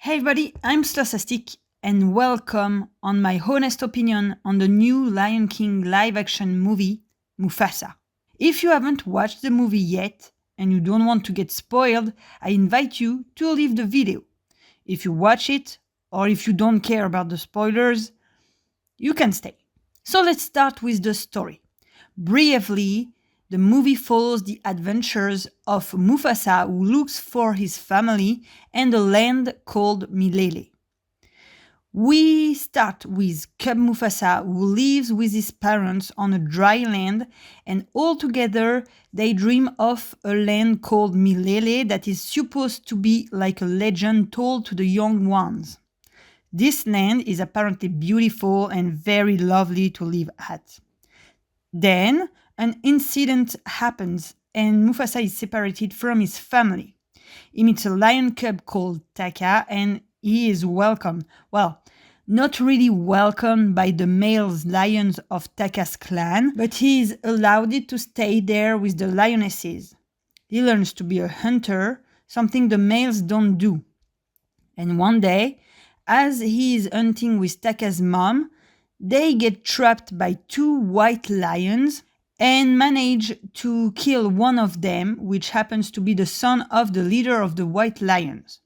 Hey everybody, I'm SLOTH and welcome on my honest opinion on the new Lion King live-action movie, Mufasa. If you haven't watched the movie yet and you don't want to get spoiled, I invite you to leave the video. If you watch it, or if you don't care about the spoilers, you can stay. So let's start with the story. Briefly, the movie follows the adventures of Mufasa, who looks for his family and a land called Milele. We start with cub Mufasa, who lives with his parents on a dry land, and all together they dream of a land called Milele that is supposed to be like a legend told to the young ones. This land is apparently beautiful and very lovely to live at. Then, an incident happens and Mufasa is separated from his family. He meets a lion cub called Taka and he is welcomed. Well, not really welcomed by the male lions of Taka's clan, but he is allowed to stay there with the lionesses. He learns to be a hunter, something the males don't do. And one day, as he is hunting with Taka's mom, they get trapped by two white lions and manage to kill one of them, which happens to be the son of the leader of the white lions.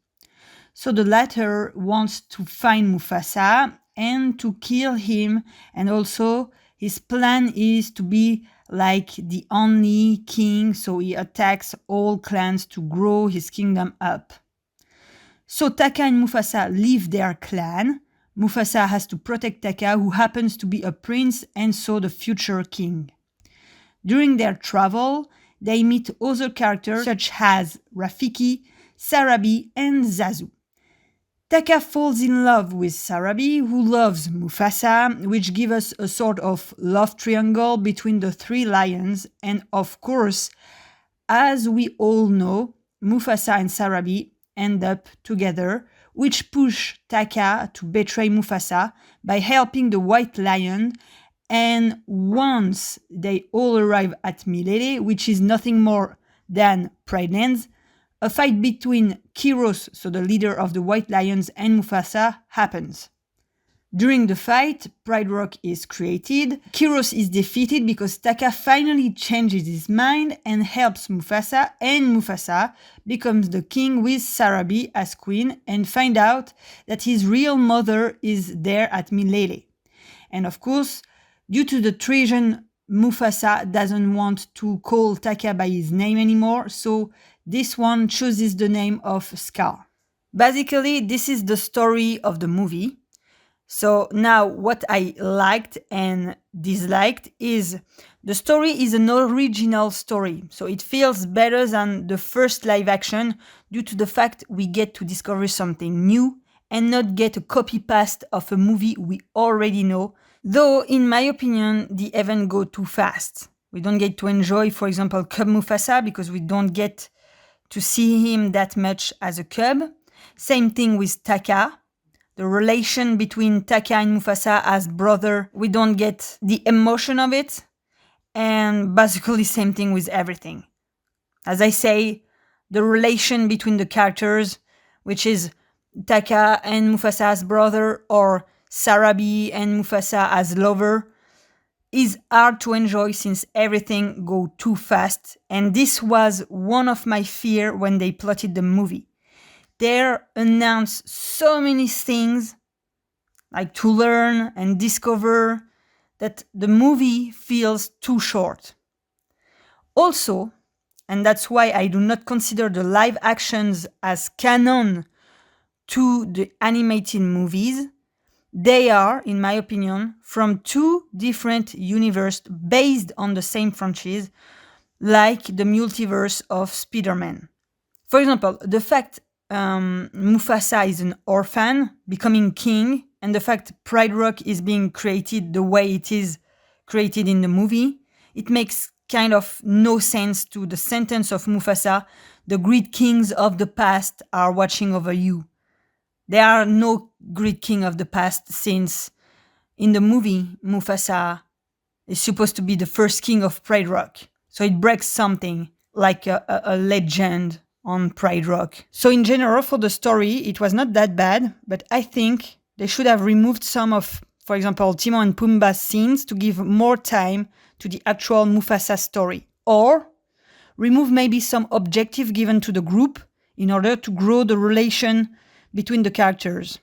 So the latter wants to find Mufasa and to kill him, and also his plan is to be like the only king, so he attacks all clans to grow his kingdom up. So Taka and Mufasa leave their clan. Mufasa has to protect Taka, who happens to be a prince and so the future king. During their travel, they meet other characters such as Rafiki, Sarabi, and Zazu. Taka falls in love with Sarabi, who loves Mufasa, which gives us a sort of love triangle between the three lions. And of course, as we all know, Mufasa and Sarabi end up together, which push Taka to betray Mufasa by helping the white lion. And once they all arrive at Milele, which is nothing more than Pride Lands, a fight between Kyros, so the leader of the white lions, and Mufasa happens. During the fight, Pride Rock is created. Kyros is defeated because Taka finally changes his mind and helps Mufasa, and Mufasa becomes the king with Sarabi as queen and find out that his real mother is there at Milele. And of course, due to the treason, Mufasa doesn't want to call Taka by his name anymore, so this one chooses the name of Scar. Basically, this is the story of the movie. So now what I liked and disliked is the story is an original story. So it feels better than the first live action due to the fact we get to discover something new and not get a copy-paste of a movie we already know. Though, in my opinion, the event go too fast. We don't get to enjoy, for example, Cub Mufasa because we don't get to see him that much as a cub. Same thing with Taka. The relation between Taka and Mufasa as brother, we don't get the emotion of it. And basically same thing with everything. As I say, the relation between the characters, which is Taka and Mufasa as brother or Sarabi and Mufasa as lover, is hard to enjoy since everything go too fast. And this was one of my fear when they plotted the movie. They announced so many things like to learn and discover that the movie feels too short. Also, and that's why I do not consider the live actions as canon to the animated movies, they are, in my opinion, from two different universes based on the same franchise, like the multiverse of Spider-Man. For example, the fact Mufasa is an orphan becoming king, and the fact Pride Rock is being created the way it is created in the movie, it makes kind of no sense to the sentence of Mufasa, "The great kings of the past are watching over you." There are no great king of the past since in the movie Mufasa is supposed to be the first king of Pride Rock. So it breaks something like a legend on Pride Rock. So in general, for the story, it was not that bad, but I think they should have removed some of, for example, Timon and Pumbaa's scenes to give more time to the actual Mufasa story. Or remove maybe some objective given to the group in order to grow the relation between the characters.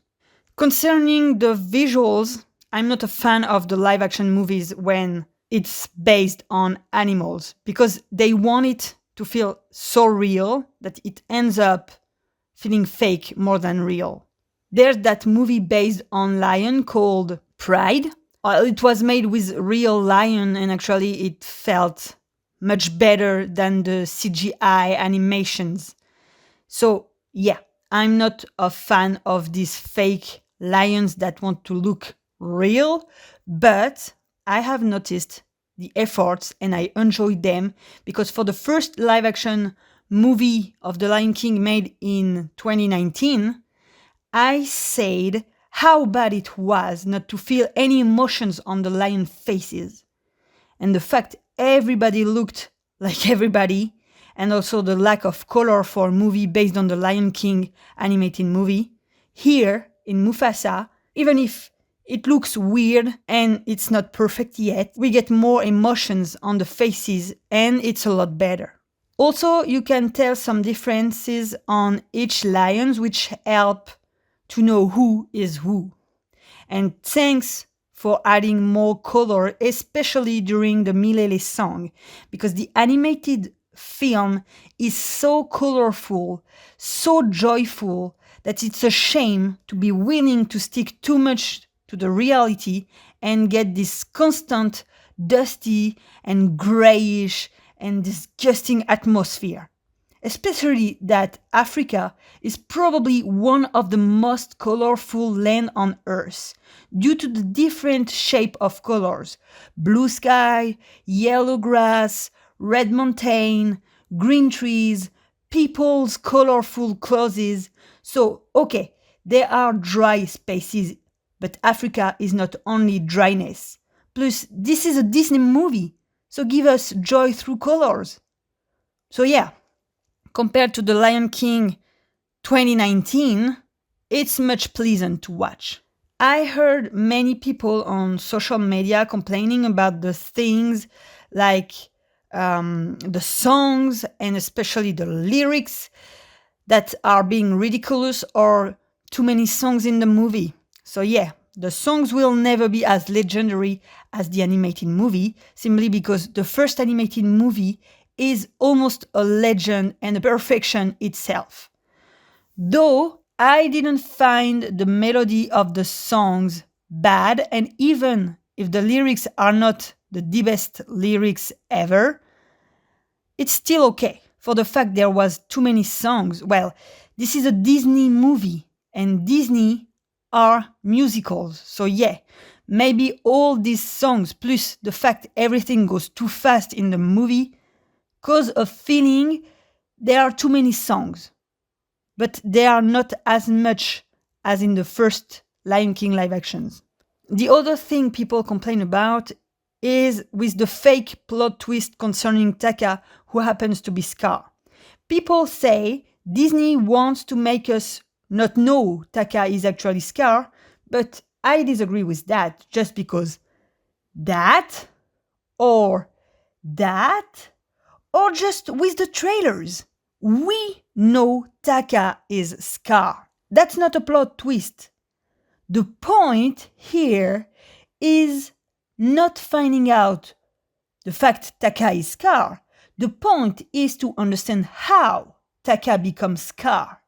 Concerning the visuals, I'm not a fan of the live action movies when it's based on animals because they want it to feel so real that it ends up feeling fake more than real. There's that movie based on lion called Pride. It was made with real lion and actually it felt much better than the CGI animations. So yeah, I'm not a fan of these fake lions that want to look real, but I have noticed the efforts and I enjoyed them because for the first live action movie of The Lion King made in 2019, I said how bad it was not to feel any emotions on the lion faces. And the fact everybody looked like everybody, and also the lack of color for a movie based on the Lion King animated movie, here in Mufasa, even if it looks weird and it's not perfect yet, we get more emotions on the faces and it's a lot better. Also, you can tell some differences on each lions which help to know who is who. And thanks for adding more color, especially during the Milele song, because the animated film is so colorful, so joyful, that it's a shame to be willing to stick too much to the reality and get this constant dusty and grayish and disgusting atmosphere. Especially that Africa is probably one of the most colorful land on Earth due to the different shape of colors: blue sky, yellow grass, red mountain, green trees, people's colorful clothes. So, okay, there are dry spaces, but Africa is not only dryness. Plus, this is a Disney movie, so give us joy through colors. So yeah, compared to The Lion King 2019, it's much pleasant to watch. I heard many people on social media complaining about the things like the songs and especially the lyrics that are being ridiculous or too many songs in the movie. So yeah, the songs will never be as legendary as the animated movie, simply because the first animated movie is almost a legend and a perfection itself. Though I didn't find the melody of the songs bad, and even if the lyrics are not the best lyrics ever, it's still okay. For the fact there was too many songs, well, this is a Disney movie, and Disney are musicals. So yeah, maybe all these songs plus the fact everything goes too fast in the movie cause a feeling there are too many songs. But they are not as much as in the first Lion King live actions. The other thing people complain about is with the fake plot twist concerning Taka, who happens to be Scar. People say Disney wants to make us not know Taka is actually Scar, but I disagree with that just because that, or just with the trailers, we know Taka is Scar. That's not a plot twist. The point here is not finding out the fact Taka is Scar. The point is to understand how Taka becomes Scar.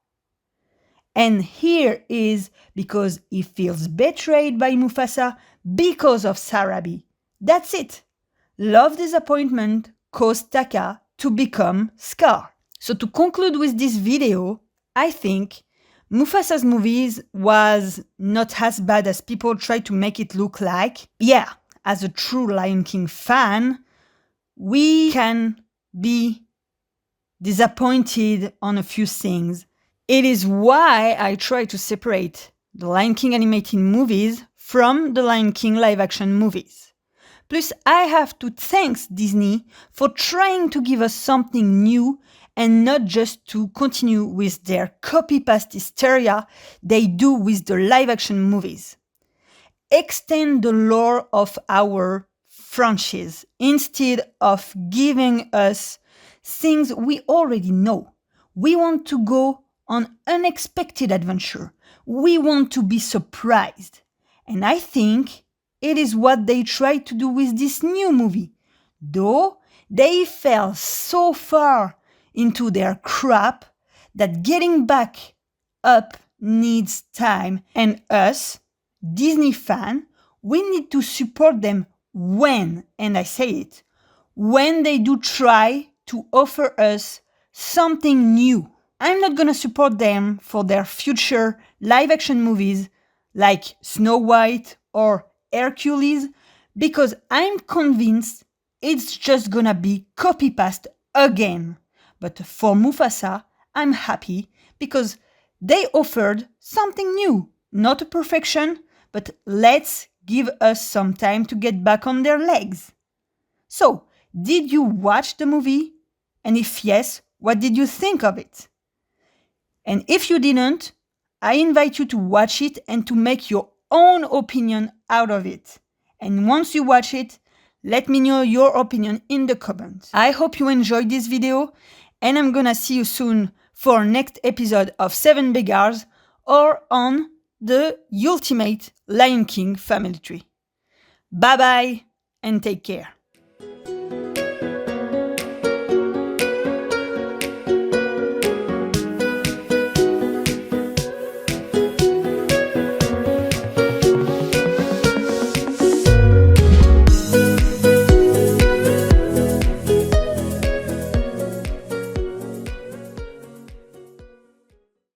And here is because he feels betrayed by Mufasa because of Sarabi. That's it. Love disappointment caused Taka to become Scar. So to conclude with this video, I think Mufasa's movies was not as bad as people try to make it look like. Yeah, as a true Lion King fan, we can be disappointed on a few things. It is why I try to separate the Lion King animated movies from the Lion King live action movies. Plus, I have to thank Disney for trying to give us something new and not just to continue with their copy-paste hysteria they do with the live-action movies. Extend the lore of our franchise instead of giving us things we already know. We want to go on unexpected adventure. We want to be surprised. And I think it is what they tried to do with this new movie. Though they fell so far into their crap that getting back up needs time, and us, Disney fan, we need to support them when, and I say it, when they do try to offer us something new. I'm not gonna support them for their future live-action movies like Snow White or Hercules because I'm convinced it's just gonna be copy-paste again. But for Mufasa, I'm happy because they offered something new. Not a perfection, but let's give us some time to get back on their legs. So, did you watch the movie? And if yes, what did you think of it? And if you didn't, I invite you to watch it and to make your own opinion out of it. And once you watch it, let me know your opinion in the comments. I hope you enjoyed this video, and I'm gonna see you soon for next episode of 7 Beggars or on the ultimate Lion King family tree. Bye bye and take care.